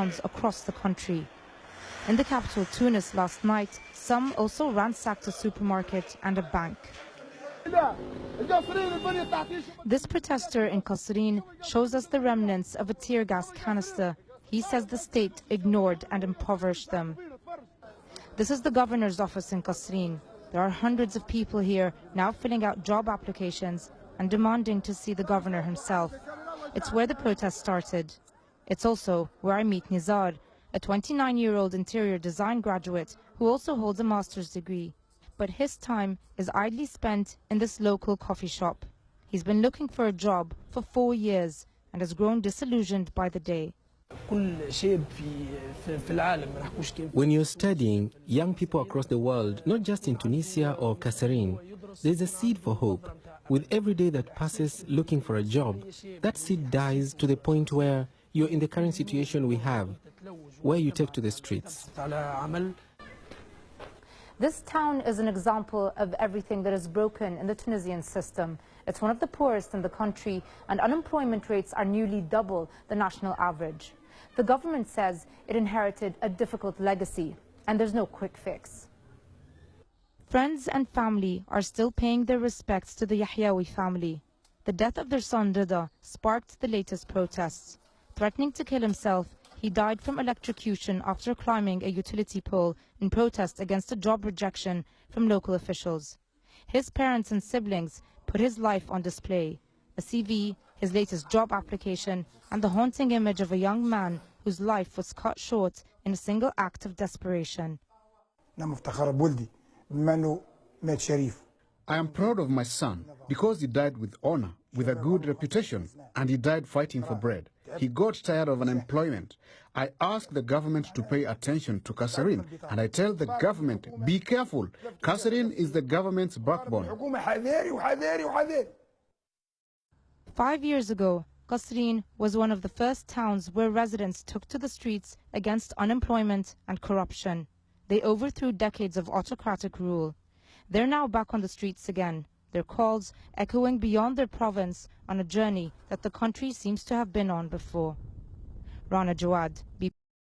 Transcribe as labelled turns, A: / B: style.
A: towns across the country. In the capital, Tunis, last night, some also ransacked a supermarket and a bank. This protester in Kasserine shows us the remnants of a tear gas canister. He says the state ignored and impoverished them. This is the governor's office in Kasserine. There are hundreds of people here now filling out job applications and demanding to see the governor himself. It's where the protest started. It's also where I meet Nizar, a 29-year-old interior design graduate who also holds a master's degree. But his time is idly spent in this local coffee shop. He's been looking for a job for 4 years and has grown disillusioned by the day.
B: When you're studying, young people across the world, not just in Tunisia or Kasserine, there's a seed for hope. With every day that passes looking for a job, that seed dies to the point where you're in the current situation we have, where you take to the streets.
A: This town is an example of everything that is broken in the Tunisian system. It's one of the poorest in the country, and unemployment rates are nearly double the national average. The government says it inherited a difficult legacy, and there's no quick fix. Friends and family are still paying their respects to the Yahyawi family. The death of their son Rida sparked the latest protests. Threatening to kill himself, he died from electrocution after climbing a utility pole in protest against a job rejection from local officials. His parents and siblings put his life on display. A CV, his latest job application, and the haunting image of a young man whose life was cut short in a single act of desperation.
C: I
D: am proud of my son because he died with honor, with a good reputation, and he died fighting for bread. He got tired of unemployment. I ask the government to pay attention to Kasserine, and I tell the government, be careful. Kasserine is the government's backbone.
A: 5 years ago, Kasserine was one of the first towns where residents took to the streets against unemployment and corruption. They overthrew decades of autocratic rule. They're now back on the streets again, their calls echoing beyond their province on a journey that the country seems to have been on before. RANA Jawad,